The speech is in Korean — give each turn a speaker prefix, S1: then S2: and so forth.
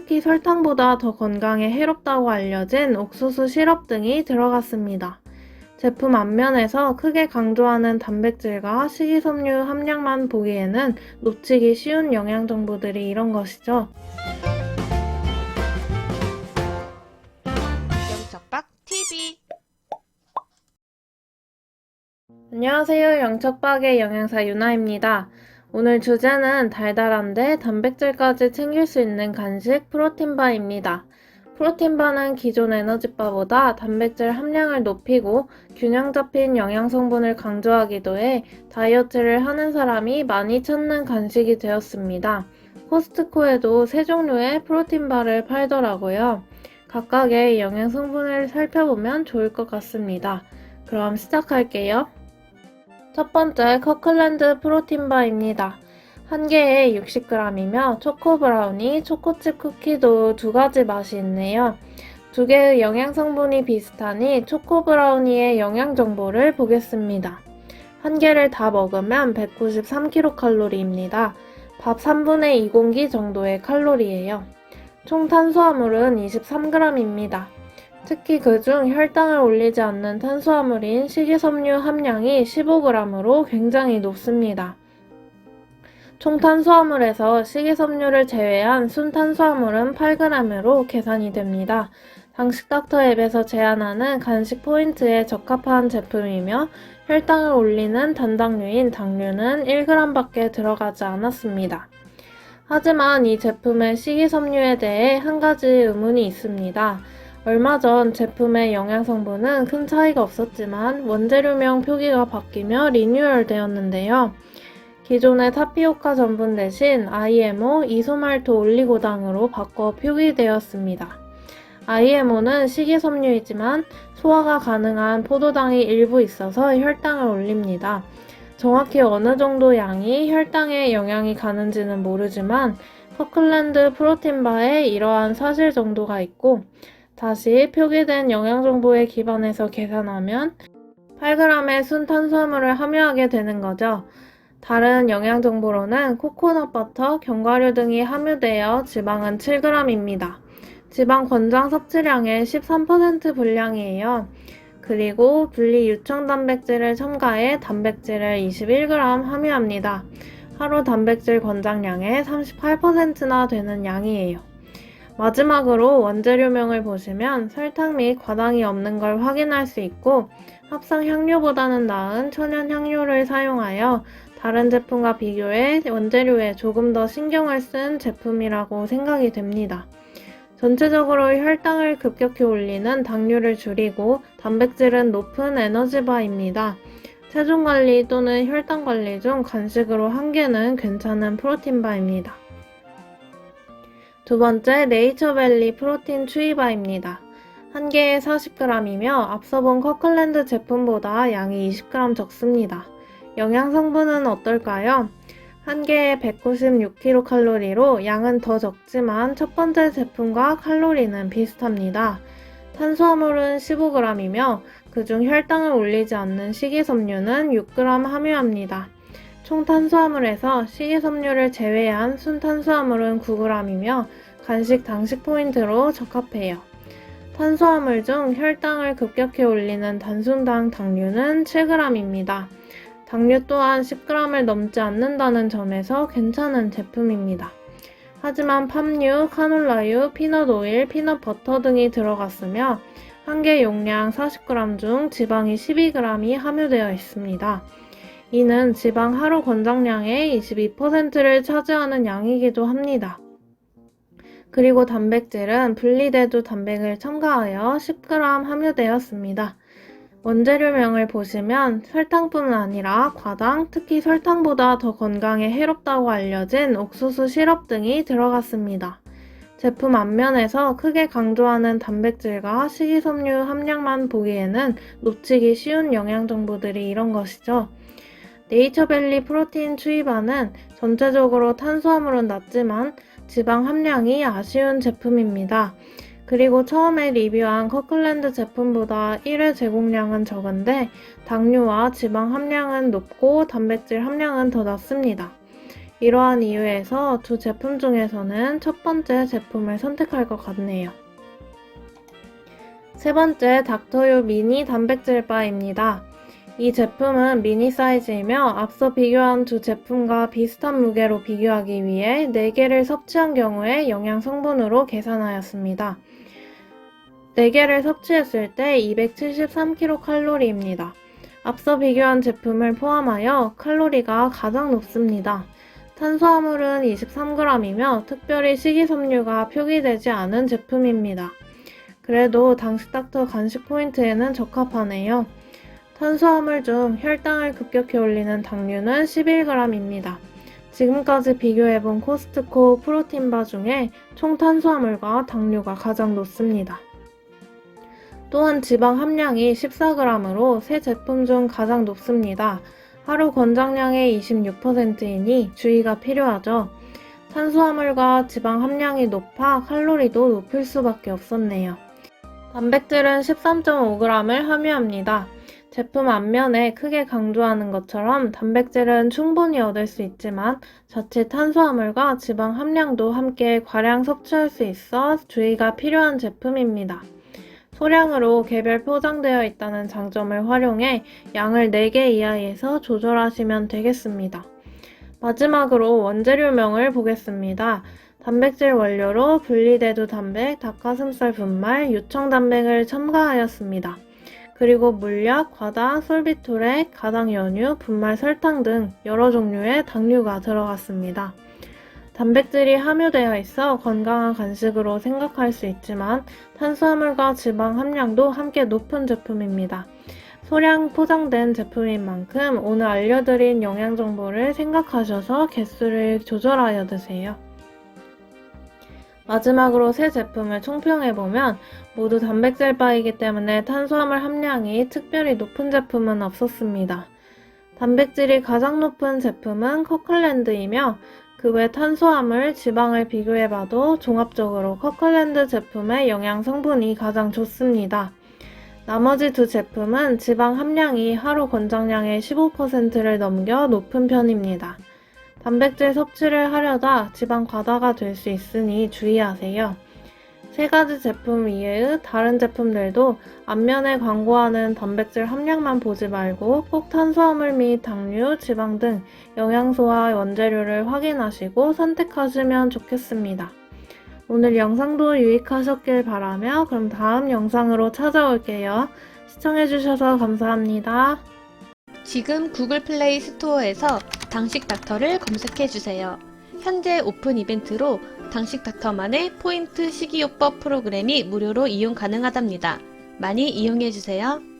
S1: 특히 설탕보다 더 건강에 해롭다고 알려진 옥수수 시럽 등이 들어갔습니다. 제품 앞면에서 크게 강조하는 단백질과 식이섬유 함량만 보기에는 놓치기 쉬운 영양 정보들이 이런 것이죠.
S2: 영척박 TV.
S1: 안녕하세요. 영척박의 영양사 유나입니다. 오늘 주제는 달달한데 단백질까지 챙길 수 있는 간식 프로틴바입니다. 프로틴바는 기존 에너지바보다 단백질 함량을 높이고 균형 잡힌 영양 성분을 강조하기도 해 다이어트를 하는 사람이 많이 찾는 간식이 되었습니다. 코스트코에도 세 종류의 프로틴바를 팔더라고요. 각각의 영양 성분을 살펴보면 좋을 것 같습니다. 그럼 시작할게요. 첫 번째 커클랜드 프로틴바입니다. 한 개에 60g이며 초코 브라우니, 초코칩 쿠키도 두 가지 맛이 있네요. 두 개의 영양 성분이 비슷하니 초코 브라우니의 영양 정보를 보겠습니다. 한 개를 다 먹으면 193kcal입니다. 밥 3분의 2 공기 정도의 칼로리예요. 총 탄수화물은 23g입니다. 특히 그중 혈당을 올리지 않는 탄수화물인 식이섬유 함량이 15g으로 굉장히 높습니다. 총 탄수화물에서 식이섬유를 제외한 순탄수화물은 8g으로 계산이 됩니다. 당식닥터 앱에서 제안하는 간식 포인트에 적합한 제품이며 혈당을 올리는 단당류인 당류는 1g밖에 들어가지 않았습니다. 하지만 이 제품의 식이섬유에 대해 한 가지 의문이 있습니다. 얼마 전 제품의 영양 성분은 큰 차이가 없었지만 원재료명 표기가 바뀌며 리뉴얼 되었는데요. 기존의 타피오카 전분 대신 IMO 이소말토 올리고당으로 바꿔 표기되었습니다. IMO는 식이섬유이지만 소화가 가능한 포도당이 일부 있어서 혈당을 올립니다. 정확히 어느 정도 양이 혈당에 영향이 가는지는 모르지만 커클랜드 프로틴바에 이러한 사실 정도가 있고 다시 표기된 영양 정보에 기반해서 계산하면 8g의 순탄수화물을 함유하게 되는 거죠. 다른 영양 정보로는 코코넛 버터, 견과류 등이 함유되어 지방은 7g입니다. 지방 권장 섭취량의 13% 분량이에요. 그리고 분리 유청 단백질을 첨가해 단백질을 21g 함유합니다. 하루 단백질 권장량의 38%나 되는 양이에요. 마지막으로 원재료명을 보시면 설탕 및 과당이 없는 걸 확인할 수 있고 합성 향료보다는 나은 천연 향료를 사용하여 다른 제품과 비교해 원재료에 조금 더 신경을 쓴 제품이라고 생각이 됩니다. 전체적으로 혈당을 급격히 올리는 당류를 줄이고 단백질은 높은 에너지바입니다. 체중 관리 또는 혈당 관리 중 간식으로 한 개는 괜찮은 프로틴바입니다. 두 번째 네이처밸리 프로틴 추이바입니다. 한 개에 40g이며 앞서 본 커클랜드 제품보다 양이 20g 적습니다. 영양 성분은 어떨까요? 한 개에 196kcal로 양은 더 적지만 첫 번째 제품과 칼로리는 비슷합니다. 탄수화물은 15g이며 그중 혈당을 올리지 않는 식이섬유는 6g 함유합니다. 총 탄수화물에서 식이섬유를 제외한 순탄수화물은 9g이며 간식 당식 포인트로 적합해요. 탄수화물 중 혈당을 급격히 올리는 단순당 당류는 7g입니다. 당류 또한 10g을 넘지 않는다는 점에서 괜찮은 제품입니다. 하지만 팜유, 카놀라유, 피넛오일, 피넛버터 등이 들어갔으며 한 개 용량 40g 중 지방이 12g이 함유되어 있습니다. 이는 지방 하루 권장량의 22%를 차지하는 양이기도 합니다. 그리고 단백질은 분리대두 단백을 첨가하여 10g 함유되었습니다. 원재료명을 보시면 설탕뿐 아니라 과당, 특히 설탕보다 더 건강에 해롭다고 알려진 옥수수 시럽 등이 들어갔습니다. 제품 앞면에서 크게 강조하는 단백질과 식이섬유 함량만 보기에는 놓치기 쉬운 영양 정보들이 이런 것이죠. 네이처밸리 프로틴 추이바는 전체적으로 탄수화물은 낮지만 지방 함량이 아쉬운 제품입니다. 그리고 처음에 리뷰한 커클랜드 제품보다 1회 제공량은 적은데 당류와 지방 함량은 높고 단백질 함량은 더 낮습니다. 이러한 이유에서 두 제품 중에서는 첫 번째 제품을 선택할 것 같네요. 세 번째, 닥터유 미니 단백질 바입니다. 이 제품은 미니 사이즈이며 앞서 비교한 두 제품과 비슷한 무게로 비교하기 위해 4개를 섭취한 경우에 영양 성분으로 계산하였습니다. 4개를 섭취했을 때 273kcal입니다. 앞서 비교한 제품을 포함하여 칼로리가 가장 높습니다. 탄수화물은 23g이며 특별히 식이섬유가 표기되지 않은 제품입니다. 그래도 당식닥터 간식 포인트에는 적합하네요. 탄수화물 중 혈당을 급격히 올리는 당류는 11g입니다. 지금까지 비교해본 코스트코 프로틴바 중에 총 탄수화물과 당류가 가장 높습니다. 또한 지방 함량이 14g으로 세 제품 중 가장 높습니다. 하루 권장량의 26%이니 주의가 필요하죠. 탄수화물과 지방 함량이 높아 칼로리도 높을 수밖에 없었네요. 단백질은 13.5g을 함유합니다. 제품 앞면에 크게 강조하는 것처럼 단백질은 충분히 얻을 수 있지만 자칫 탄수화물과 지방 함량도 함께 과량 섭취할 수 있어 주의가 필요한 제품입니다. 소량으로 개별 포장되어 있다는 장점을 활용해 양을 4개 이하에서 조절하시면 되겠습니다. 마지막으로 원재료명을 보겠습니다. 단백질 원료로 분리대두 단백, 닭가슴살 분말, 유청 단백을 첨가하였습니다. 그리고 물약, 과당, 솔비토렉, 가당 연유, 분말 설탕 등 여러 종류의 당류가 들어갔습니다. 단백질이 함유되어 있어 건강한 간식으로 생각할 수 있지만 탄수화물과 지방 함량도 함께 높은 제품입니다. 소량 포장된 제품인 만큼 오늘 알려드린 영양 정보를 생각하셔서 개수를 조절하여 드세요. 마지막으로 세 제품을 총평해보면 모두 단백질 바이기 때문에 탄수화물 함량이 특별히 높은 제품은 없었습니다. 단백질이 가장 높은 제품은 커클랜드이며 그 외 탄수화물, 지방을 비교해봐도 종합적으로 커클랜드 제품의 영양 성분이 가장 좋습니다. 나머지 두 제품은 지방 함량이 하루 권장량의 15%를 넘겨 높은 편입니다. 단백질 섭취를 하려다 지방 과다가 될 수 있으니 주의하세요. 세 가지 제품 이외의 다른 제품들도 앞면에 광고하는 단백질 함량만 보지 말고 꼭 탄수화물 및 당류, 지방 등 영양소와 원재료를 확인하시고 선택하시면 좋겠습니다. 오늘 영상도 유익하셨길 바라며 그럼 다음 영상으로 찾아올게요. 시청해주셔서 감사합니다.
S2: 지금 구글 플레이 스토어에서 당식닥터를 검색해주세요. 현재 오픈 이벤트로 당식닥터만의 포인트 식이요법 프로그램이 무료로 이용 가능하답니다. 많이 이용해주세요.